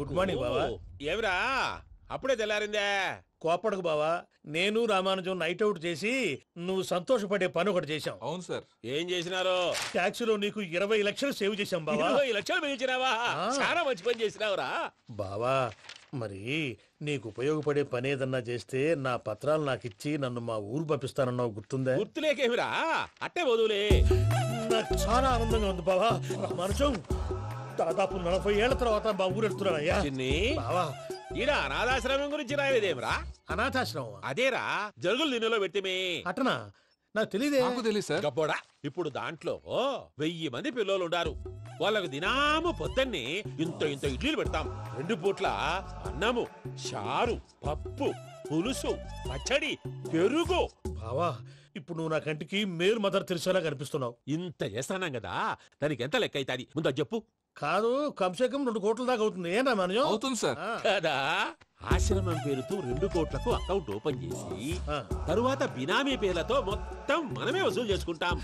Good morning బావా. ఏమిరా అప్పుడే తెల్లారిందే? కోపడకు బావా, నేను రామానుజం నైట్ అవుట్ చేసి నువ్వు సంతోషపడే పని ఒకటి చేశాం. అవును సార్. ఏం చేసినారు? ట్యాక్సీలో నీకు 20 లక్షలు సేవ్ చేశాం బావా. 20 లక్షలు మిగిల్చినావా? చాలా మంచి పని చేసినావురా బావా. మరి నీకు ఉపయోగపడే పని ఏదన్నా చేస్తే నా పత్రాలు నాకిచ్చి నన్ను మా ఊరు పంపిస్తానన్నావు, గుర్తుందా? గుర్తులేకేమిరా, అట్టే వదులే. నాకు చాలా ఆనందంగా ఉంది బావా. రామానుజం దాదాపు 40 ఏళ్ల తర్వాత మా ఊరు వెళ్తున్నానయ్యా. బావా, ఈడ అనాథాశ్రమం గురించి రావేదేమిరా? అనాథాశ్రమం అదేరా, జరుగులు దీనిలో పెట్టిమే. అటనా? నాకు తెలియదే. నాకు తెలియదు సార్. గబ్బోడా, ఇప్పుడు దాంట్లో 1000 మంది పిల్లలు ఉండారు. వాళ్ళకు దినాము పొద్దున్నే ఇంత ఇంత ఇడ్లీలు పెడతాం. 2 పూట్ల అన్నము, చారు, పప్పు, పులుసు, పచ్చడి, పెరుగు. బావా, ఇప్పుడు నువ్వు నా కంటికి మేరు మదర్ తెలిసేలా కనిపిస్తున్నావు. ఇంత చేస్తానం కదా, దానికి ఎంత లెక్క అవుతుంది ముందు అది చెప్పు. కాదు, కంసే కం 2 కోట్ల దాకా అవుతుంది. ఏం రామానుజం? అవుతుంది సార్. కదా, ఆశ్రమం పేరుతో 2 కోట్లకు అకౌంట్ ఓపెన్ చేసి తరువాత బినామీ పేర్లతో మొత్తం మనమే వసూలు చేసుకుంటాం.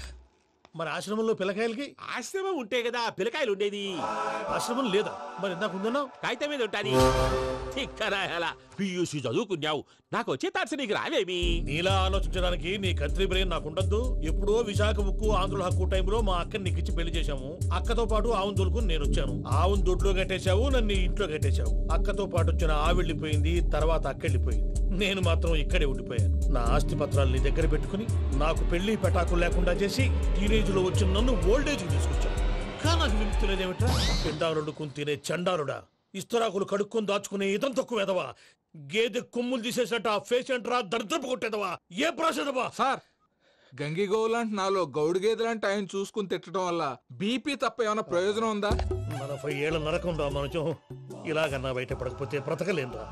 మరి ఆశ్రమంలో పిల్లకాయలకి? ఆశ్రమం ఉంటే కదా పిల్లకాయలు ఉండేది. ఆశ్రమం లేదా? మరి ఇందాక ఉందన్నావు. కాగితం మీద ఉంటాది. ఇక్కడ పియూసీ చదువుకున్నావు, నాకు వచ్చే తాట్స్ నీకు రావేమి? నీలా ఆలోచించడానికి నీ కత్రి బ్రెయిన్ నాకు ఉండద్దు. ఎప్పుడో విశాఖ ఉక్కు ఆంధ్రుల హక్కు టైంలో మా అక్కని నీకిచ్చి పెళ్లి చేశాము. అక్కతో పాటు ఆవును దొడుకు నేను వచ్చాను. ఆవును దొడ్లో కట్టేశావు, నన్ను ఇంట్లో కట్టేశావు. అక్కతో పాటు వచ్చిన ఆవిళ్ళిపోయింది, తర్వాత అక్కెళ్ళిపోయింది. నేను మాత్రం ఇక్కడే ఉండిపోయాను. నా ఆస్తి పత్రాలు నీ దగ్గర పెట్టుకుని నాకు పెళ్లి పెటాకులు లేకుండా చేసి టీనేజ్ లో వచ్చిన నన్ను ఓల్డేజ్ తీసుకొచ్చాను. కానీ నాకు విముక్తి లేదేమిట్రా? పిండారుడుకుని తినే చండారుడా, ఇస్తరాకులు కడుక్కొని దాచుకునే ఇతం తక్కువ ఎదవా, గేదె కొమ్ములు తీసేసట ఆ పేషెంట్ రా దరిద్రపు కొట్టేదవా, ఏ ప్రాసెదవా? సార్, గంగిగోవు లాంటి నాలో గౌడు గేదె లాంటి ఆయన చూసుకుని తిట్టడం వల్ల బీపీ తప్ప ఏమైనా ప్రయోజనం ఉందా? 40 ఏళ్ల నరకం రా మనచం. ఇలాగన్నా బయట పడకపోతే బ్రతకలేనురా.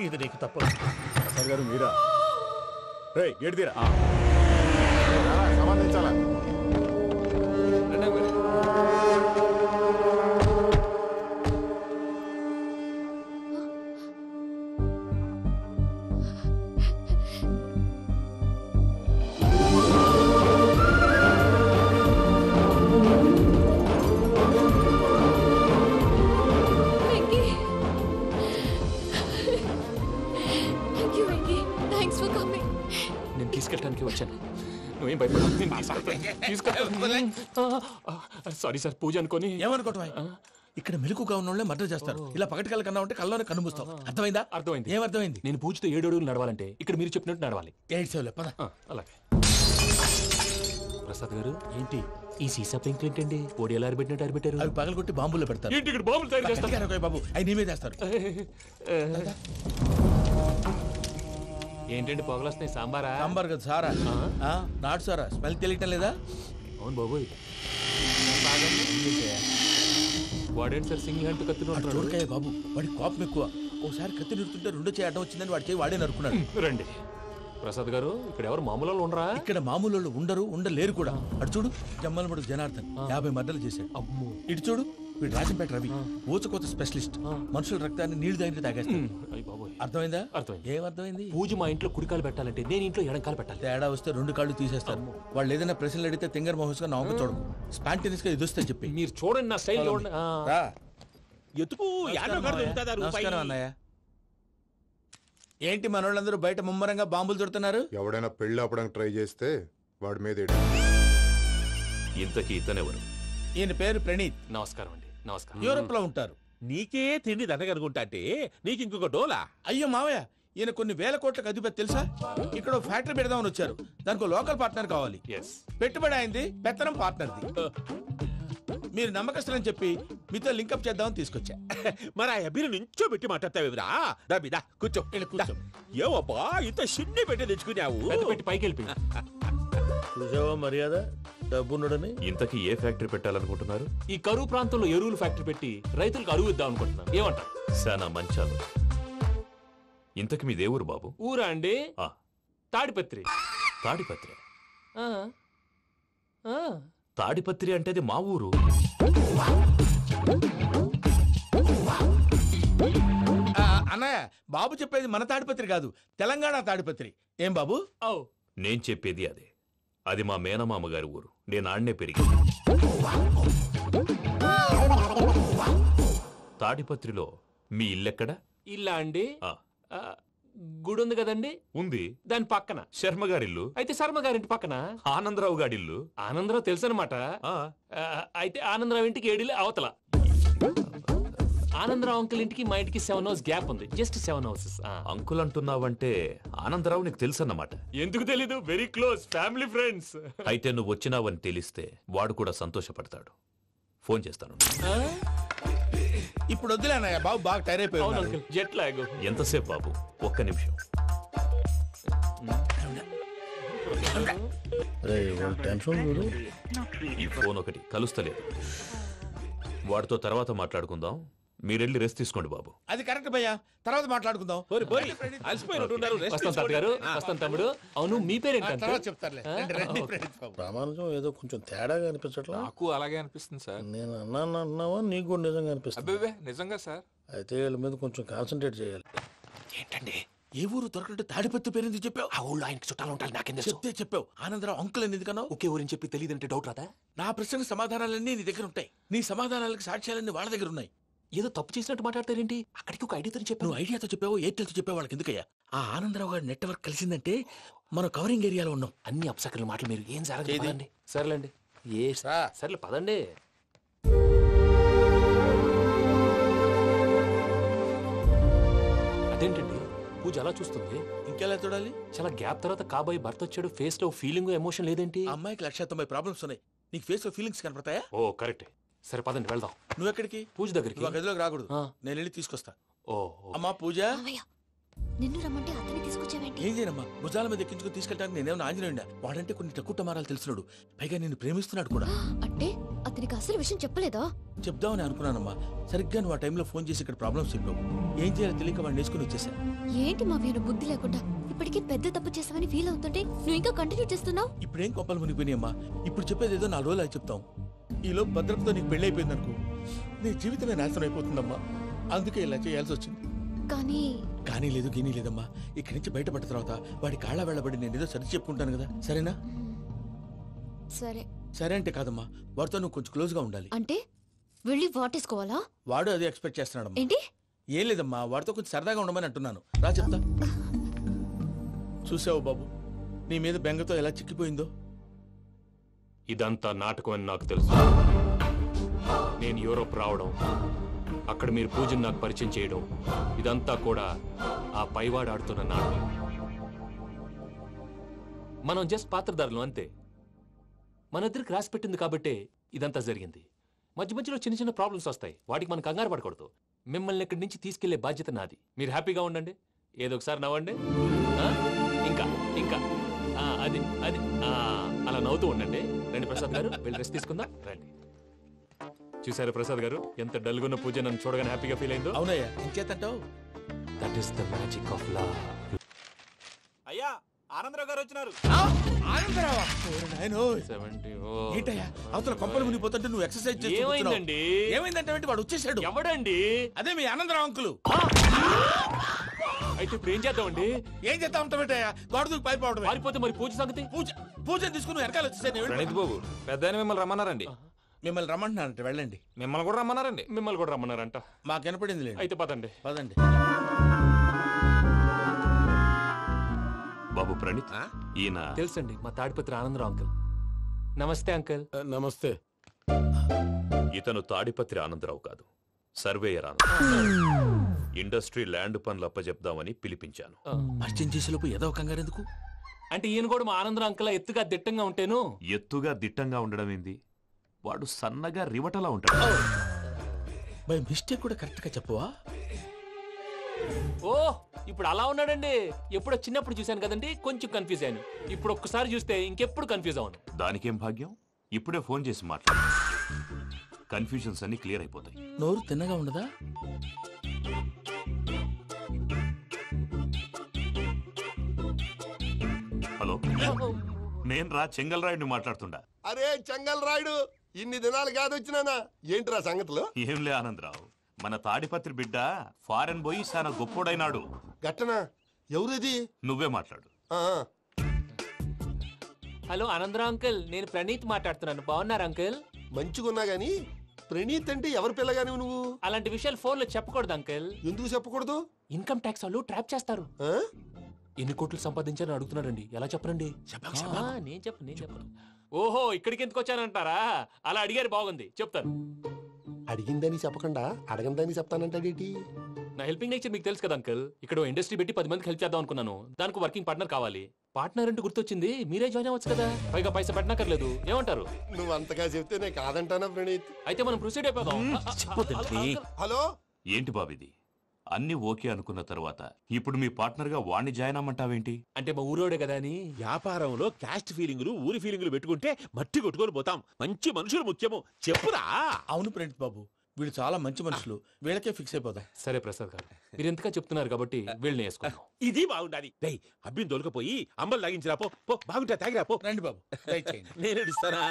ఇది నీకు తప్పదు. సార్ గారు మీరా? రే గేట్ తీరా, సంబంధించాలా? తీసుకెళ్ళడానికి వచ్చాను. నువ్వేం భయపడవు. సారీ సార్, పూజ అనుకోని. ఏమనుకోవటం? ఇక్కడ మెలకుగా ఉన్న వాళ్ళే మర్డర్ చేస్తారు. ఇలా పగటి కళ్ళ కన్నా ఉంటే కళ్ళలోనే కనుమూస్తావు. అర్థమైందా? అర్థమైంది. ఏమర్థమైంది? నేను పూజతో 7 అడుగులు నడవాలంటే ఇక్కడ మీరు చెప్పినట్టు నడవాలి. 8 సేవలే పద. అలాగే. ప్రసాద్ గారు, ఏంటి ఈ సీసా పెంకులు ఏంటండి? పొడి ఎలా అరబెట్టినట్టు అరబెట్టారు? అవి పగలగొట్టి బాంబుల్లో పెడతారు. ఏంటి ఇక్కడ బాంబులు తయారు చేస్తారు? బాబు, అవి నీ మీద వేస్తారు. ఏంటండి పొగలొస్తున్నాయి? సాంబారా? సాంబార్ కదా సారా. నాటు సారా. స్మెల్ తెలియటం లేదా? అవును బాబోయ్. వాడేంటి సార్ సింగిల్ హ్యాండ్ కత్తి చూడకాయ బాబు, వాడి కోపం ఎక్కువ. ఓసారి కత్తి నిరుతుంటే 2 చేయి అడ్డం వచ్చిందని వాడి చేయి వాడే నరుకున్నాడు. రండి ప్రసాద్ గారు, ఇక్కడ ఎవరు మామూలు వాళ్ళు ఉండరా? ఇక్కడ మామూలు ఉండరు, ఉండలేరు కూడా. అటు చూడు, జమ్మలమడు జనార్దన్ 50 మర్డర్లు చేశాడు. అమ్మో. ఇటు చూడు, వీడు రాజంపేట రవి ఊచకోత స్పెషలిస్ట్. మనుషుల రక్తాన్ని నీళ్లు దగ్గర తాగేస్తాడు. అర్థమైందా? అర్థమైంది. ఏమర్థమైంది? పూజ మా ఇంట్లో కుడికాలు పెట్టాలంటే నేను ఇంట్లో ఎడంకాలు పెట్టాలి. తేడా వస్తే 2 కాళ్ళు తీసేస్తారు. వాళ్ళు ఏదైనా ప్రశ్నలు అడిగితే తింగర్ మహోస్ గా నవ్వు చూడకు. స్పాంటినియస్ గా ఎదుస్తే చెప్పి. మీరు చూడండి, నా స్టైల్ చూడండి. ఎత్తుకు నమస్కారం అన్నయ్య. ఏంటి మనోళ్ళందరూ బయట ముమ్మరంగా బాంబులు దొరుకుతున్నారు? ఎవడైనా పెళ్లి ఆపడానికి ట్రై చేస్తే వాడి మీద. ఇంతకీ ఇతనెవరు? ఈయన పేరు ప్రణీత్. నమస్కారం అండి. నమస్కారం. యూరోప్ లో ఉంటారు. నీకే తిండి దండగనుకుంటా అంటే నీకు ఇంకొక డోలా? అయ్యో మావయ్య, ఈయన కొన్ని వేల కోట్లకు అధిపతి తెలుసా? ఇక్కడ ఫ్యాక్టరీ పెడదామని వచ్చారు. దానికి లోకల్ పార్ట్నర్ కావాలి. పెట్టుబడి అయింది, పెత్తనం పార్ట్నర్ది. మీరు నమ్మకస్తులని చెప్పి మీతో లింకప్ చేద్దామని తీసుకొచ్చా. మరి ఆ అబ్బిని నుంచో పెట్టి మాట్లాడతావేమిరా? రబిదా కూర్చో. ఏవబ్బా ఇంత సిన్ని పెట్టి తెచ్చుకున్నావు? పెట్టి పైకి వెళ్ళిపోయి. చూసావా మర్యాద, డబ్బున్నడని. ఇంతకీ ఏ ఫ్యాక్టరీ పెట్టాలనుకుంటున్నారు? ఈ కరువు ప్రాంతంలో ఎరువులు ఫ్యాక్టరీ పెట్టి రైతులకు అరువు ఇద్దాం అనుకుంటున్నాను. ఏమంటారు? శానా మంచాలు. ఇంతకి మీ దేవురు బాబు? ఊరా అండి? తాడిపత్రి. తాడిపత్రి? తాడిపత్రి అంటే అది మా ఊరు. అన్నయ్య, బాబు చెప్పేది మన తాడిపత్రి కాదు, తెలంగాణ తాడిపత్రి. ఏం బాబు? నేను చెప్పేది అదే. అది మా మేనమామ గారి ఊరు. నేను ఆడనే పెరిగింది. తాడిపత్రిలో మీ ఇల్లెక్కడ? ఇల్లా అండి? ఆ, ఆ, గుడి ఉంది కదండి, ఉంది. దాని పక్కన. శర్మ గారిల్లు. అయితే శర్మ గారింటి పక్కన ఆనందరావు గారిల్లు. ఆనందరావు తెలుసు అనమాట. ఆ, అయితే ఆనందరావు ఇంటికి 7 అవతల. ఆనందరావు అంకుల్ ఇంటికి మా ఇంటికి 7 hours గ్యాప్ ఉంది, జస్ట్ 7 hours. అంకుల్ అంటున్నావంటే ఆనందరావు నీకు తెలుసన్నమాట. ఎందుకు తెలీదు, వెరీ క్లోజ్ ఫ్యామిలీ ఫ్రెండ్స్. అయితే నువ్వు వచ్చినావని తెలిస్తే వాడు కూడా సంతోషపడతాడు. ఫోన్ చేస్తాను. ఇప్పుడు వద్దులే అన్నయ్య, బాబు బాగా టైర్ అవును అయిపోయాడు. Uncle, jet lag. ఎంతసేపు బాబు? ఒక్క నిమిషం. ఈ ఫోన్ ఒకటి కలుస్తలేదు. వాడితో తర్వాత మాట్లాడుకుందాం. మీరెళ్ళి రెస్ట్ తీసుకోండి బాబు. అది కరెక్ట్ భయ్యా, తర్వాత మాట్లాడుకుందాం. అలసిపోయినట్టున్నారు. rest వస్తాం తాత గారు, వస్తాం తమ్ముడు. అవును, మీ పేరేంటి తర్వాత అంకుల్? చెప్తారులే. రండి, రండి, ప్రణీత్ బాబు. ప్రామాణికం ఏదో కొంచెం తేడాగా అనిపించట్లా. నాకు అలాగే అనిపిస్తుంది సార్. నేను అన్నాను అంటున్నావా, నీకు కూడా నిజంగా అనిపిస్తుంది. అబ్బే నిజంగా సార్. అయితే వీళ్ళ మీద కొంచెం కాన్సన్ట్రేట్ చేయాలి. ఏంటండి ఏ ఊరు దొరకట్టు తాడిపత్రి పేరు ఎందుకు చెప్పావు? ఆ ఊళ్ళో ఆయనకి చుట్టాలు ఉంటారు, నాకేం తెలుసు. చెప్తే చెప్పావు. ఆనందరావు అంకుల్ అని ఎందుకన్నావు? ఒకే ఊరిని చెప్పి తెలియదంటే డౌట్ రాదా? నా ప్రశ్నకు సమాధానాలన్నీ నీ దగ్గర ఉంటాయి. నీ సమాధానాలకు సాక్ష్యాలన్నీ వాళ్ళ దగ్గర ఉన్నాయి. ఏదో తప్పు చేసినట్టు మాట్లాడతారేంటి? అక్కడికి ఒక ఐడియాతో చెప్పాను. నువ్వు ఐడియాతో చెప్పావు, ఎయిర్టెల్తో చెప్పావు, వాళ్ళకి ఎందుకయ్యా? ఆ ఆనందరావు గారి నెట్వర్క్ కలిసిందంటే మనం కవరింగ్ ఏరియాలో ఉన్నాం. అన్ని అప్సకర్ల మాటలు మీరు ఏం ఏది? జరగదండి. సర్లేండి, సర్లే పదండి. అదేంటండి పూజ అలా చూస్తుంది? ఇంకెలా చూడాలి? చాలా గ్యాప్ తర్వాత కాబోయే భర్త వచ్చాడు, ఫేస్ లో ఫీలింగ్ ఎమోషన్ లేదేంటి? ఆ అమ్మాయికి 190 ప్రాబ్లమ్స్ ఉన్నాయి. నీకు ఫేస్ లో ఫీలింగ్స్ కనపడతాయా? ఓ కరెక్ట్. సరే పదండి వెళ్దాం. నువ్వు ఎక్కడికి? పూజ దగ్గరికి. నువ్వు ఆ గదిలోకి రాకూడదు. ఆ. నేను వెళ్ళి తీసుకొస్తా. ఓ అమ్మా పూజ, మావయ్య, నిన్ను రమ్మంటే అతన్ని తీసుకొచ్చావేంటి? ఏం చేయనమ్మా? భుజాల మీద ఎక్కించుకుని తీసుకెళ్ళడానికి నేనేమన్నా ఆంజనేయుడా? వాడంటే కొన్ని తక్కువ టమారాలు తెలిసినాడు, పైగా నేను ప్రేమిస్తున్నాడు కూడా. అంటే అతనికి అసలు విషయం చెప్పలేదా? చెప్దామని అనుకున్నానమ్మా. సరిగ్గా నువ్వు ఆ టైంలో ఫోన్ చేసి ఇక్కడ ప్రాబ్లమ్స్ చెప్పావు. ఏం చేయాలో తెలియక వాడిని నేర్చుకుని వచ్చేసా. ఏంటి మావయ్య బుద్ధి లేకుండా? ఇప్పటికీ పెద్ద తప్పు చేసావని ఫీల్ అవుతుంటే నువ్వు ఇంకా కంటిన్యూ చేస్తున్నావు. ఇప్పుడేం కోపాలు మునిగిపోయినాయమ్మా. ఇప్పుడు చెప్పేది ఏదో 4 రోజులు అది చెప్తాం. ఈలోపు భద్రతతో నీకు పెళ్లి అయిపోయింది అనుకో, నీ జీవితమే నాశనం అయిపోతుందమ్మా. అందుకే ఇలా చేయాల్సి వచ్చింది. కానీ కానీ లేదు, గీనీ లేదమ్మా. ఇక్కడి నుంచి బయటపడ్డ తర్వాత వాడి కాళ్ళ వెళ్ళబడి నేను ఏదో సరి చెప్పుకుంటాను కదా, సరేనా? సరే సరే అంటే కాదమ్మా, వాడితో నువ్వు కొంచెం క్లోజ్ గా ఉండాలి. అంటే వెళ్ళి వాటేసుకోవాలా? వాడు అదే ఎక్స్పెక్ట్ చేస్తున్నాడమ్మా. ఏంటి? ఏం లేదమ్మా, వాడితో కొంచెం సరదాగా ఉండమని అంటున్నాను. రా చెప్తా. చూసావు బాబు, నీ మీద బెంగతో ఎలా చిక్కిపోయిందో. ఇదంతా నాటకం అని నాకు తెలుసు. నేను యూరోప్ రావడం, అక్కడ మీరు పూజను నాకు పరిచయం చేయడం, ఇదంతా కూడా ఆ పైవాడు ఆడుతున్న నాటకం. మనం జస్ట్ పాత్రధారులు అంతే. మన ఇద్దరికి రాసి పెట్టింది కాబట్టే ఇదంతా జరిగింది. మధ్య మధ్యలో చిన్న చిన్న ప్రాబ్లమ్స్ వస్తాయి, వాటికి మనం కంగారు పడకూడదు. మిమ్మల్ని ఇక్కడి నుంచి తీసుకెళ్లే బాధ్యత నాది. మీరు హ్యాపీగా ఉండండి, ఏదో ఒకసారి నవ్వండి. ఆ? ఇంకా ఇంకా అది అది అలా నవ్వుతూ ఉండండి. రండి ప్రసాద్ గారు, వెళ్ళి రెస్ట్ తీసుకుందాం రండి. చూసారా ప్రసాద్ గారు, ఎంత డల్గున్న పూజ నన్ను చూడగానే హ్యాపీగా ఫీల్ అయిందో? అవునయ్యా, ఇంకేతంటావు? That is the magic of love. అయ్యా ఆనందరావు గారు వచ్చినారు. ఆనందరావా? ఓరి నాయనోయ్. 70. ఏంటయ్యా, అవతల కొంపలు మునిగిపోతుంటే నువ్వు ఎక్సర్సైజ్ చేస్తూ కూర్చున్నావు. ఏమైందండి? ఏమైందంటే వాడు వచ్చేసాడు. ఎవడండి? అదే మీ ఆనందరావు అంకులు. అయితే ఇప్పుడు ఏం చేద్దామండి? ఏం చేస్తా ఉంటావేటయ్యా, గోడ దూకి పైపోవడమే. పారిపోతే మరి పూజ సంగతి? పూజ తీసుకుని వెనకాల వచ్చేసాను. ప్రణీత్ బాబు, పెద్ద మిమ్మల్ని రమ్మన్నారండి. మిమ్మల్ని రమ్మంటున్నానంటే వెళ్ళండి. మిమ్మల్ని కూడా రమ్మన్నారండి. మిమ్మల్ని కూడా రమ్మన్నారంట. మాకు వినపడింది లేదు. అయితే పదండి. పదండి. బాబు ప్రణీత్, ఈయన తెలుసండి, మా తాడిపత్రి ఆనందరావు అంకుల్. నమస్తే అంకుల్. నమస్తే. ఇతను తాడిపత్రి ఆనందరావు కాదు, సర్వేయర్ ఆనందరావు. ఇండస్ట్రీ ల్యాండ్ పనులు అప్పజెప్దామని పిలిపించాను. పరిచయం చేసేలోపు ఏదో కంగారు ఎందుకు? అంటే ఈయన కూడా మా ఆనందరావు అంకుల్ ఎత్తుగా దిట్టంగా ఉంటేను. ఎత్తుగా దిట్టంగా ఉండడం ఏంది, వాడు సన్నగా రివటలా ఉంటాడు. బై మిస్టేక్ కూడా కరెక్ట్ గా చెప్పవా? ఓ ఇప్పుడు అలా ఉన్నాడండి. ఎప్పుడో చిన్నప్పుడు చూశాను కదండి, కొంచెం కన్ఫ్యూజ్ అయ్యాను. ఇప్పుడు ఒక్కసారి చూస్తే ఇంకెప్పుడు కన్ఫ్యూజ్ అవును. దానికేం భాగ్యం, ఇప్పుడే ఫోన్ చేసి మాట్లాడు. కన్ఫ్యూజన్స్ అన్ని క్లియర్ అయిపోతాయి. నోరు తిన్నగా ఉండదా? హలో, నేను రా చెంగల్రాయుడిని మాట్లాడుతుండా. అరే చెంగల్ రాయుడు, ఇన్ని దినాలు కాదు వచ్చినానా? ఏంట్రా సంగతులు? ఏంలే ఆనందరావు, మన తాడిపత్రి బిడ్డ ఫారెన్ పోయి చాలా గొప్పోడైనాడు. గట్టనా? ఎవరిది? నువ్వే మాట్లాడు. ఆ, హలో ఆనందరావు అంకుల్, నేను ప్రణీత్ మాట్లాడుతున్నాను. బాగున్నారు అంకుల్? మంచిగున్నా గాని ప్రణీత్ అంటే ఎవరి పిల్లగాని నువ్వు? అలాంటి విషయాలు ఫోన్ లో చెప్పకూడదు అంకిల్. ఎందుకు చెప్పకూడదు? ఇన్కమ్ ట్యాక్స్ వాళ్ళు ట్రాప్ చేస్తారు. ఎన్ని కోట్లు సంపాదించాలని అడుగుతున్నాడండి, ఎలా చెప్పరండి? నేను చెప్పను. ఓహో, ఇక్కడికి ఎందుకు వచ్చానంటారా? అలా అడిగారు, బాగుంది, చెప్తాను. అడిగిందని చెప్పకుండా అడగందని చెప్తానంటాడేటి? నా హెల్పింగ్ నేచర్ మీకు తెలుసు కదా అంకల్. ఇక్కడ ఇండస్ట్రీ పెట్టి 10 మందికి హెల్ప్ చేద్దాం అనుకున్నాను. దానికి వర్కింగ్ పార్ట్నర్ కావాలి. పార్ట్నర్ అంటే గుర్తొచ్చింది, మీరే జాయిన్ అవ్వచ్చు కదా, పైగా పైసా పెట్టనక్కర్లేదు. ఏమంటారు? నువ్వు అంతగా చెప్తే నేను కాదంటానా ప్రణీత్? అయితే మనం ప్రొసీడ్ అయిపోదాం. హలో, ఏంటి బాబిది? అన్ని ఓకే అనుకున్న తర్వాత ఇప్పుడు మీ పార్ట్నర్ గా వాణ్ణి జాయిన్ అమ్మంటావేంటి? అంటే మా ఊరోడే కదా అని. వ్యాపారంలో క్యాస్ట్ ఫీలింగులు ఊరి ఫీలింగులు పెట్టుకుంటే మట్టి కొట్టుకొని పోతాం. మంచి మనుషులు ముఖ్యము, చెప్పురా. అవును ప్రణీత్ బాబు, వీళ్ళు చాలా మంచి మనుషులు, వీళ్ళకే ఫిక్స్ అయిపోదాం. సరే ప్రసాద్ గారు, మీరు ఎంతగా చెప్తున్నారు కాబట్టి వీళ్ళని వేసుకున్నాం. ఇది బాగుండాలి. రేయ్, అబ్బిని దొలకపోయి అంబలు లాగించిరా పో. పో, బాగుంటా తాగిరా పో. రండి బాబు, దయచేయండి. నేను ఇస్తానా?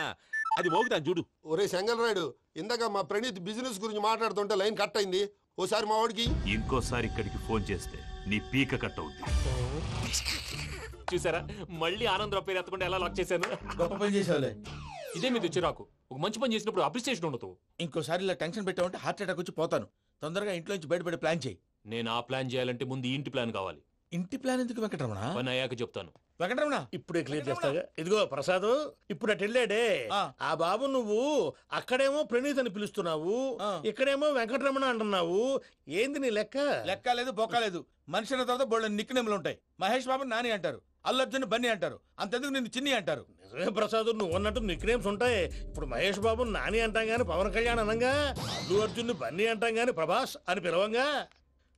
అది మోగుతాను చూడు. ఒరే చెంగల్ రాయుడు, ఇందాక మా ప్రణీత్ బిజినెస్ గురించి మాట్లాడుతుంటే లైన్ కట్ అయింది. ఓసారి మా వాడికి ఇంకోసారి ఇక్కడికి ఫోన్ చేస్తే నీ పీక కట్ అవుతుంది. చూసారా, మళ్ళీ ఆనందరావు పేరు ఎత్తకుండా ఎలా లాక్ చేశాను. గొప్ప పని చేసేవాళ్ళే. ఇదే మీ చిరాకు. ఒక మంచి పని చేసినప్పుడు అప్రిసియేషన్ ఉండదు. ఇంకోసారి ఇలా టెన్షన్ పెట్టామంటే హార్ట్ అటాక్ వచ్చి పోతాను. తొందరగా ఇంట్లో నుంచి బయటపడే ప్లాన్ చేయి. నేను ఆ ప్లాన్ చేయాలంటే ముందు ఇంటి ప్లాన్ కావాలి. ఇంటి ప్లాన్ ఎందుకు వెంకటరమణ? పని అయ్యాక చెప్తాను. వెంకటరమణ, ఇప్పుడే క్లియర్ చేస్తాగా. ఇదిగో ప్రసాద్, ఇప్పుడు అటు వెళ్ళాడే ఆ బాబు, నువ్వు అక్కడేమో ప్రణీత్ అని పిలుస్తున్నావు, ఇక్కడేమో వెంకటరమణ అంటున్నావు. ఏంది నీ లెక్క? లెక్క లేదు, బొక్క లేదు. మనిషి అన్న తర్వాత బోళ్ళ నిక్నెములు ఉంటాయి. మహేష్ బాబు నాని అంటారు, అల్లు అర్జున్ బన్నీ అంటారు, అంతెందుకు నిన్ను చిన్ని అంటారు. నిజమే ప్రసాద్, నువ్వు అన్నట్టు నిక్నేమ్స్ ఉంటాయి. ఇప్పుడు మహేష్ బాబు నాని అంటాం గాని పవన్ కళ్యాణ్ అనంగా, అల్లు అర్జున్ బన్నీ అంటాం గాని ప్రభాస్ అని పిలవంగా.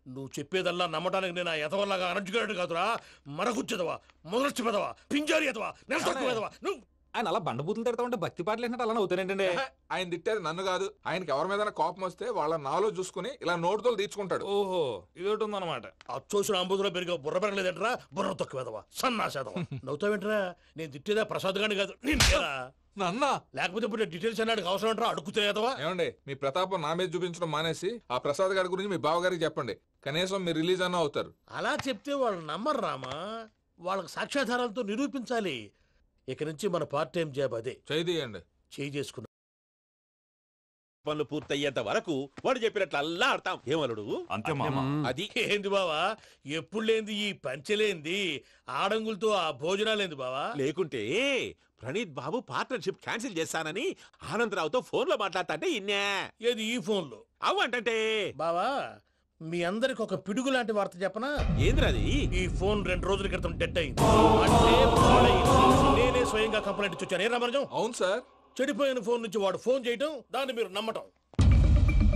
నువ్వు చెప్పేదల్లా నమ్మటానికి నేను ఆ ఎతవల్లాగా అనర్జుకేటెడ్ కాదురా. మరగుచ్చదవా, మొదలచ్చి పెదవా, పింజారి ఎదవా, నెలసొక్కు పెదవా. నువ్వు ఆయన అలా బండబూతులు తిడతా ఉంటే భక్తి పాటలు ఏంటంటే అలా అవుతానంటే. ఆయన తిట్టేది నన్ను కాదు, ఆయనకి ఎవరి మీద కోపం వస్తే వాళ్ళ నాలో చూసుకుని ఇలా నోటుతో తీర్చుకుంటాడు. ఓహో, ఇది ఒకటి ఉందన్నమాట. అచ్చోసిన అంబుధులో పెరిగే బుర్ర పెరగలేదంటరా, బుర్ర తొక్కు పెదవా, సన్నాసేదవా. నవ్వుతావేంట్రా? నేను తిట్టేదా ప్రసాద్ గాని కాదు, నిన్నేరా. నన్నా? లేకపోతే ఇప్పుడు డీటెయిల్స్ అన్నాడు అవసరం అంటారా? అడుగుతాయేదవా. ఏమండి, మీ ప్రతాపం నా మీద చూపించడం మానేసి ఆ ప్రసాద్ గారి గురించి మీ బావగారికి చెప్పండి. కనీసం మీరు రిలీజ్ అన్న అవుతారు. అలా చెప్తే వాళ్ళు నమ్మరు రామా. వాళ్ళకి సాక్ష్యాధారాలతో నిరూపించాలి. ఇక నుంచి మన పార్ట్ టైం జాబ్ అదే. చేయండి. చేయి చేసుకున్నా పనులు పూర్తయ్యేంత వరకు వాడు చెప్పినట్లు అల్లా ఆడతాం. ఏమలుడు? అంతే మామ. అది ఏంది బావా, ఎప్పుడు లేంది ఈ పంచలేంది, ఆడంగులతో ఆ భోజనాలేంది బావా? లేకుంటే ప్రణీత్ బాబు పార్ట్నర్షిప్ క్యాన్సిల్ చేస్తానని ఆనందరావుతో ఫోన్ లో మాట్లాడతాంటే ఇన్నే. ఏది ఈ ఫోన్ లో? అవు అంటే బావా, మీ అందరికి ఒక పిడుగు లాంటి వార్త చెప్పనా? ఏంద్రది? ఈ ఫోన్ 2 రోజుల క్రితం డెడ్ అయింది. అంటే పాడైంది. నేనే స్వయంగా కంప్లైంట్ ఇచ్చి వచ్చాను. ఏ రామరాజం? అవును సార్. చెడిపోయిన ఫోన్ నుంచి వాడు ఫోన్ చేయటం, దాన్ని మీరు నమ్మటం.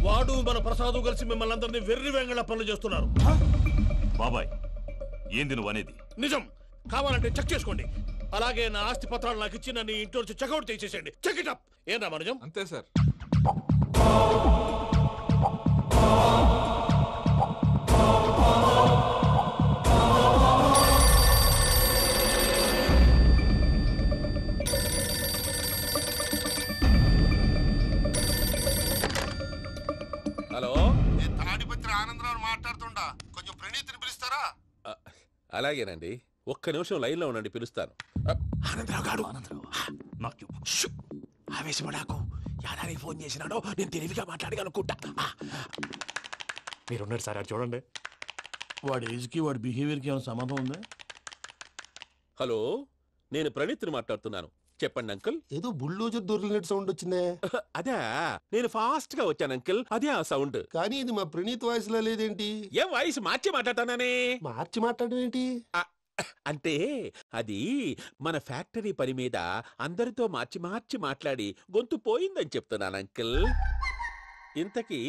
వాడు మన ప్రసాదు కలిసి మిమ్మల్ని అందరినీ వెర్రి వెంగళ పనులు చేస్తున్నారు. బాబాయ్, ఏంది నువ్వు అనేది? నిజం. కావాలంటే చెక్ చేసుకోండి. అలాగే నా ఆస్తి పత్రాలు నాకు ఇచ్చి నన్ను ఇంట్లో నుంచి చెక్అౌట్ చేసేసండి. Check it up. ఏం రామరాజం? అంతే సార్. హలో, నేను తాడిపత్రి ఆనందరావు మాట్లాడుతుండా, కొంచెం ప్రణీత్ని పిలుస్తారా? అలాగేనండి. ఒక్క నిమిషం లైన్ లో ఉండండి, పిలుస్తాను. ఆనందరావు గాడు. నాకు ఆవేశపడాకు. యాదానికి ఫోన్ చేసినాడో నేను తెలివిగా మాట్లాడగలనుకుంటా. మీరున్నారు సార్, చూడండి. వాడి ఏజ్కి వాడి బిహేవియర్కి ఏమైనా సంబంధం ఉందా? హలో, నేను ప్రణీత్ని మాట్లాడుతున్నాను. చెప్పండి అంకుల్. ఏదో బుల్డోజర్ దొరికినట్టు సౌండ్ వచ్చిందే. అదే, నేను ఫాస్ట్ గా వచ్చాను అంకుల్. అదే ఆ సౌండ్. కానీ ఇది మా ప్రణీత్ వాయిస్ లో లేదేంటి? ఏం వాయిస్ మార్చి మాట్లాడతాననే? మార్చి మాట్లాడడం ఏంటి? అంటే అది మన ఫ్యాక్టరీ పని మీద అందరితో మార్చి మార్చి మాట్లాడి గొంతు పోయిందని చెప్తున్నాను అంకుల్. ఇంతకీ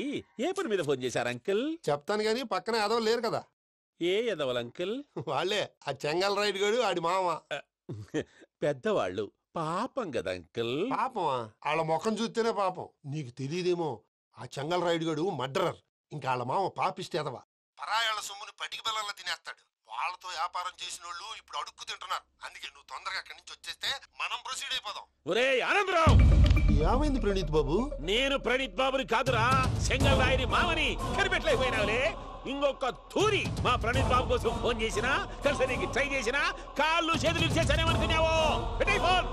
ఏ పని మీద ఫోన్ చేశారు అంకుల్? చెప్తాను గానీ పక్కన ఏదో లేరు కదా. ఏ ఎదవలు అంకుల్? వాళ్ళే ఆ చెంగల్ రైడ్ గడు ఆడి మామ. పెద్దవాళ్ళు, పాపం కదా అంకుల్. పాపమా? వాళ్ళ ముఖం చూస్తేనే పాపం. నీకు తెలియదేమో, ఆ చెంగల్ రైడ్ గడు మర్డరర్. ఇంకా వాళ్ళ మామ పాపిస్తేదవా. పరాయాళ్ళ సొమ్ముని పటికి బెల్లంలో తినేస్తాడు. వాళ్ళతో వ్యాపారం చేసిన వాళ్ళు ఇప్పుడు అడుక్కు తింటున్నారు. అందుకే నువ్వు తొందరగా అక్కడి నుంచి వచ్చేస్తే మనం ప్రొసీడ్ అయిపోదాం. ఒరే ఆనందరావు! ఏమైంది ప్రణీత్ బాబు? నేను ప్రణీత్ బాబుని కాదురా, చెంగల్ రాయని మామని. కనిపెట్టలేకపోయినావులే. ఇంకొక తూరి మా ప్రణీత్ బాబు కోసం ఫోన్ చేసినా, కలిసి నీకు ట్రై చేసినా, కాళ్ళు చేతులు చేశానేమనుకున్నావు. పెట్టే ఫోన్.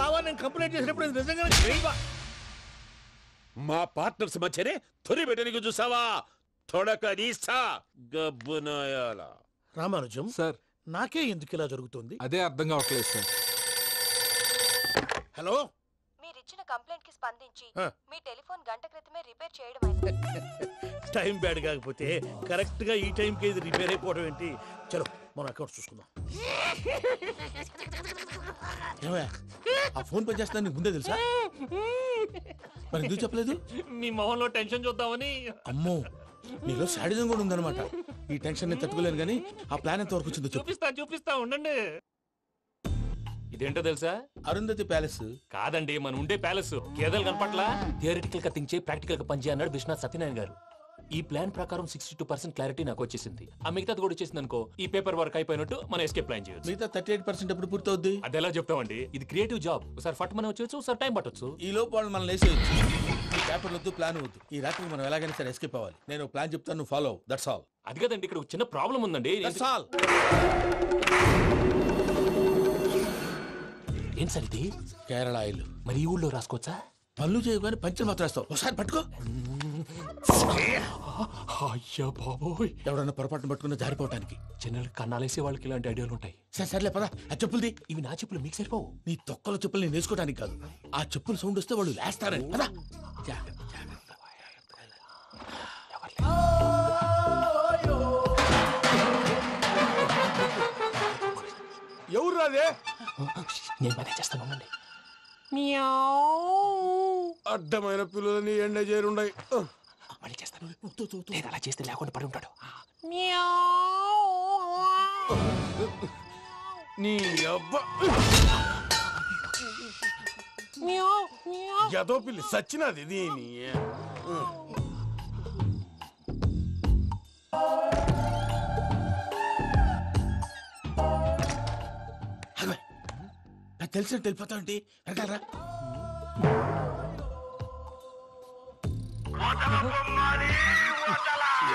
బావా నేను కంప్లైంట్ చేసినప్పుడు ఇది నిజంగానే చేయవా? మా పార్ట్నర్స్ మధ్యనే తొలి పెట్టడానికి చూసావా? తొడక నీస్తా గబ్బునాయాల. రామానుజం సార్ నాకే ఎందుకు ఇలా జరుగుతుంది? అదే అర్థం కావట్లేదు సార్. హలో, మీరిచ్చిన కంప్లైంట్ కి స్పందించి ఆ. మీ టెలిఫోన్ గంట క్రితమే రిపేర్ చేయడం అయింది. టైం బ్యాడ్ కాకపోతే కరెక్ట్ గా ఈ టైంకి ఇది రిపేర్ అయిపోవడం ఏంటి? చలో మన అకౌంట్ చూసుకుందాం. ఏమయ్య, ఆ ఫోన్ పనిచేస్తున్నా నీకు ముందే తెలుసా? మరి ఎందుకు చెప్పలేదు? మీ మొహంలో టెన్షన్ చూద్దామని. అమ్మో, నీలో శాడిజం కూడా ఉందన్నమాట. ఈ టెన్షన్ ని తట్టుకోలేను కానీ ఆ ప్లాన్ ఎంత వరకు వచ్చిందో చెప్పు. చూపిస్తా ఉండండి. ఇదేంటో తెలుసా? అరుంధతి ప్యాలెస్ కాదండి, మన ఉండే ప్యాలెస్. గేదెలు కనపట్లా? థియరిటికల్ గా థింక్ చేయి, ప్రాక్టికల్ గా పనిచేయ అన్నాడు విశ్వనాథ్ సత్యనారాయణ గారు. ఈ ప్లాన్ ప్రకారం 62% క్లారిటీ నాకు వచ్చేసింది. ఆ మిగతాది కూడా వచ్చేసింది అనుకో, ఈ పేపర్ వర్క్ అయిపోయినట్టు మనం ఎస్కేప్ ప్లాన్ చేయొచ్చు. మిగతా 38% ఎప్పుడు పూర్తవుద్ది? అది ఎలా చెప్తామండి? ఇది క్రియేటివ్ జాబ్. ఒకసారి ఫట్ మనం వచ్చేచ్చు, ఒకసారి టైం పట్టొచ్చు. ఈ లోపు వాళ్ళు మనం లేసేయచ్చు. ఈ పేపర్ వద్దు, ప్లాన్ వద్దు. ఈ రాత్రికి మనం ఎలాగైనా సరే ఎస్కేప్ అవ్వాలి. నేను ప్లాన్ చెప్తాను, నువ్వు ఫాలో. That's all. అది కదండి, ఇక్కడ ఒక చిన్న ప్రాబ్లం ఉందండి. That's all. ఏం సార్ ఇది? కేరళ ఆయిల్. మరి ఈ ఊళ్ళో రాసుకోవచ్చా? పనులు చేయగానే పంచలు మాత్రం వేస్తావు. ఒకసారి పట్టుకో. అయ్యా బాబోయ్, ఎవడన్నా పొరపాటును పట్టుకున్న జారిపోవటానికి. జనరల్ కన్నాలేసే వాళ్ళకి ఇలాంటి ఐడియాలు ఉంటాయి. సర్లే పదా, ఆ చెప్పులది. ఇవి నా చెప్పులు, మీకు సరిపోవు. నీ తొక్కల చెప్పులు నేను వేసుకోవడానికి కాదు, ఆ చెప్పులు సౌండ్ వస్తే వాళ్ళు లేస్తారని. పదా. ఎవరు రాదే? నేను పనే చేస్తాను, ఉండండి. అడ్డమైన పిల్లలని ఎండ చేరుండయి. మళ్ళీ చేస్తాను. లేదు, అలా చేస్తే లేకుండా పడి ఉంటాడు. నీ అబ్బా ఎదో పిల్లి సచ్చినది దీని. తెలిసినట్టు వెళ్ళిపోతా ఉంటే వెనకాలరా.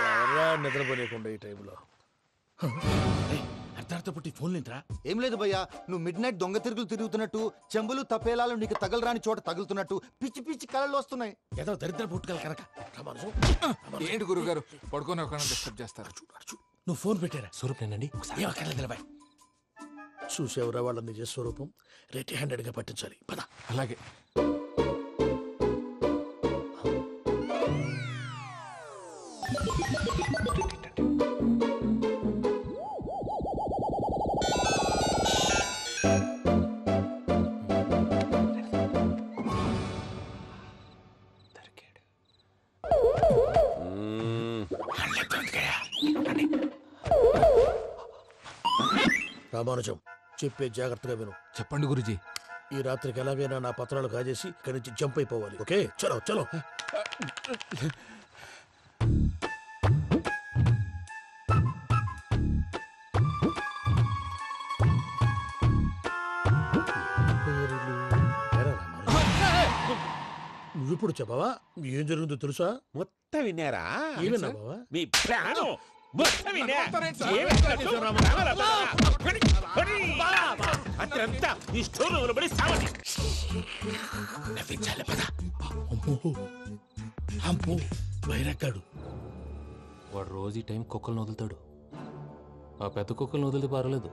ఎవరా నిద్రపోలేకుండా ఈ టైంలో? అర్ధార్థ పుట్టి ఫోన్ లేంట్రా. ఏం లేదు భయ్యా, నువ్వు మిడ్ నైట్ దొంగ తిరుగులు తిరుగుతున్నట్టు, చెంబులు తపేలాలు నీకు తగలరాని చోట తగులుతున్నట్టు పిచ్చి పిచ్చి కళలు వస్తున్నాయి. ఏదో దరిద్ర పుట్టుకల కనుక. ఏంటి గురుగారు పడుకొని ఒక డిస్టర్బ్ చేస్తారు? నువ్వు ఫోన్ పెట్టారా? స్వరూప్ నేనండి. నిలబాయ్. చూసేవరా వాళ్ళ నిజ స్వరూపం? రెట్టి హ్యాండెడ్ గా పట్టించాలి. పద. అలాగే. రామానుజం, చెప్పే జాగ్రత్తగా విను. చెప్పండి గురుజీ. ఈ రాత్రికి ఎలాగైనా నా పత్రాలు కాజేసి ఇక్కడి నుంచి జంప్ అయిపోవాలి. ఓకే, చలో చలో. నువ్విప్పుడు చెప్పవా ఏం జరిగిందో తెలుసా? మొత్తం విన్నారా? ఏమన్నా బావా? మీ ప్రాణం మొత్తం విన్నా. అత్రంతా ఈ స్టోర్ రూమ్ లో పడి సావండి. నవ్వించాలి పద. అమ్మో అమ్మో, వైరక్కాడు. వాడు రోజు ఈ టైం కుక్కలను వదులుతాడు. ఆ పెద్ద కుక్కలను వదిలితే పర్లేదు,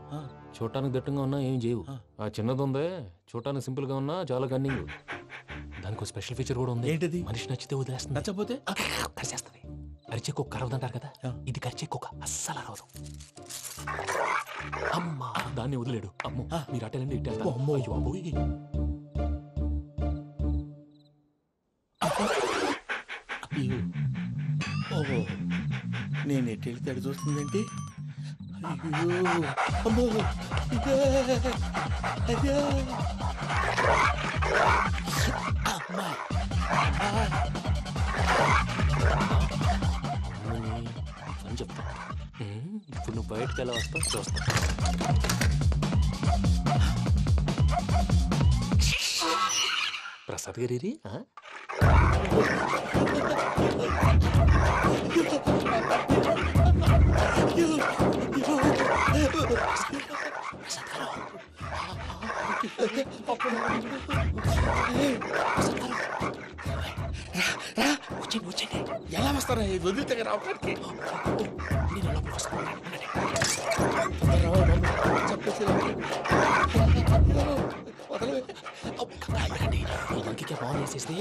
చూడటానికి దట్టంగా ఉన్నా ఏం చేయవు. ఆ చిన్నది ఉందే, చూడటానికి సింపుల్ గా ఉన్నా చాలా కన్నింగ్. దానికి ఒక స్పెషల్ ఫీచర్ కూడా ఉంది. ఏంటిది? మనిషి నచ్చితే వదిలేస్తుంది, నచ్చపోతే కరిచేస్తుంది. అరిచే కుక్క అరవదంటారు కదా, ఇది కరిచే కుక్క అస్సలు అరవదు. అమ్మా, దాన్ని వదిలేడు. అమ్మో, మీరు అటెండి ఇటు వెళ్తారు. అమ్మో. అయ్యో బాబోయ్. ఓహో, నేను ఎటు వెళ్తే అటు చూస్తుందేంటి? అయ్యో అమ్మో, ఇదే అదే. అమ్మా అని చెప్తా. ఇప్పుడు నువ్వు బయటకు ఎలా వస్తావు చూస్తా. ప్రసాద్ గారి ఎలా వస్తారా వదిలితే రావడానికి ఫోన్ చేసేస్తే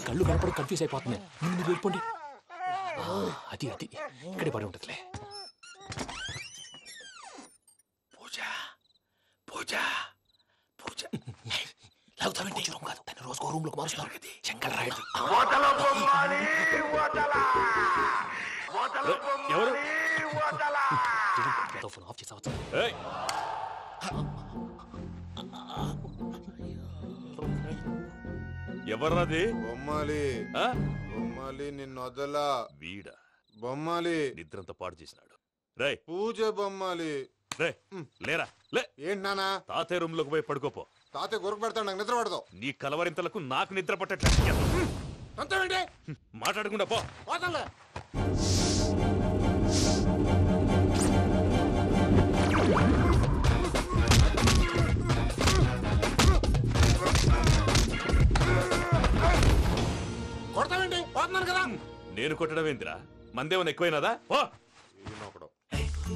కళ్ళు కనపడి కన్ఫ్యూజ్ అయిపోతున్నాయి. మీరు వెళ్ళిపోండి. అది అది ఇక్కడే పడి ఉంటుందిలే. పూజ పూజ పూజ లాగుతామంటే రూమ్ కాదు, తన రోజుకో రూమ్ లోకి మారుస్తున్నారు కదా శంకర్ రాయుడు. ఎవరు ఫోన్ ఆఫ్ చేసావచ్చు. ఎవర్రాది? బొమ్మాలి బొమ్మాలి నిన్ను వదలా. వీడ బొమ్మాలి నిద్రంతా పాడు చేసినాడు. రే పూజ బొమ్మాలి. రే లేరా లే. ఏంటి నానా? తాతయ్య రూమ్ లోకి పోయి పడుకోపో. తాతయ్య గురకు పెడతాడు, నాకు నిద్ర పడతావు. నీ కలవరింతలకు నాకు నిద్ర పట్టట్లేదు. అంతేంటి మాట్లాడకుండా పో. పోతాలే. కొడతామండి పోతున్నాను కదా. నేను కొట్టడం ఏందిరా? మందేమన్నా ఎక్కువైనదా? ఓ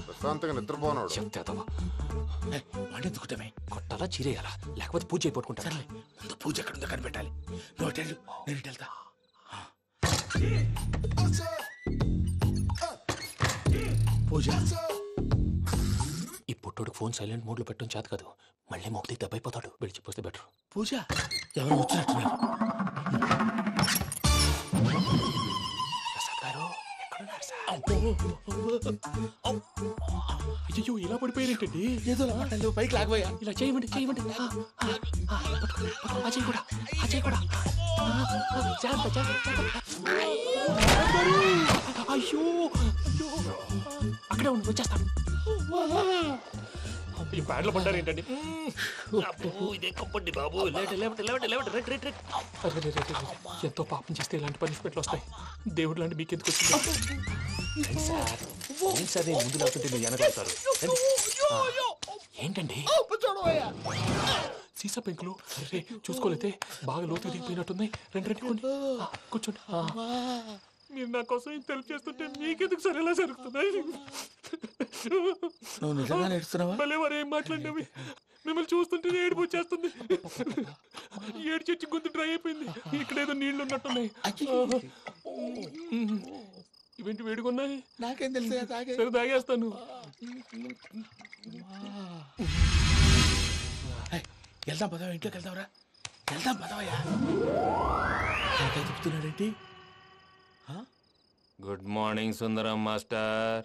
ప్రశాంతంగా నిద్రపోనాడు. వాడెందుకుంటామే? కొట్టాలా చీరేయాలా లేకపోతే పూజ అయిపోట్టుకుంటా. సర్లే ముందు పూజ ఎక్కడ ఉందో కనిపెట్టాలి. నువ్వు వెళ్ళు, నేను ఇటు వెళ్తా. పూజ ఈ పుట్టోడికి ఫోన్ సైలెంట్ మోడ్ లో పెట్టడం చేత కాదు. మళ్ళీ మొక్కి దెబ్బైపోతాడు. విడిచిపోతే బెటర్. పూజ ఎవరు వచ్చినట్టున్నారు. ప్రసాద్ గారు అయ్యో ఇలా పడిపోయారేంటండి? ఏదో పైకి లాగబోయా. ఇలా చేయమండి చేయమండి. అజయ్ కూడా అజయ్ కూడా అయ్యో అక్కడే ఉండి వచ్చేస్తాను. ఈ బ్యాడ్లో పడ్డారు ఏంటండి? ఎంతో పాపం చేస్తే ఇలాంటి పనిష్మెంట్లు వస్తాయి. దేవుడు లాంటి మీకెందుకు వచ్చింది? సార్ ముందు లేకుంటే మీరు వెనకాడతారు. ఏంటండి సీసా పెంకులు చూసుకోలేతే బాగా లోతు దిగిపోయినట్టున్నాయి. రెండు కూర్చోండి. మీరు నా కోసం ఇంత హెల్ప్ చేస్తుంటే మీకెందుకు సరే ఎలా జరుగుతున్నాయి? నువ్వు నిజంగా నేర్చుతున్నావా? భలే వారు ఏం మాట్లాడినవి. మిమ్మల్ని చూస్తుంటే ఏడుపు వచ్చేస్తుంది. ఏడు చెచ్చి గొంతు డ్రై అయిపోయింది. ఇక్కడ ఏదో నీళ్లు ఉన్నట్టున్నాయి. ఇవేంటి వేడుకున్నాయి? నాకేం తెలుసు. సరే తాగేస్తాను. వెళ్దాం పదవా, ఇంట్లోకి వెళ్దాంరా. వెళ్దాం పదవయ్యా. నాకై చెప్తున్నాడేంటి? గుడ్ మార్నింగ్ సుందరం మాస్టర్.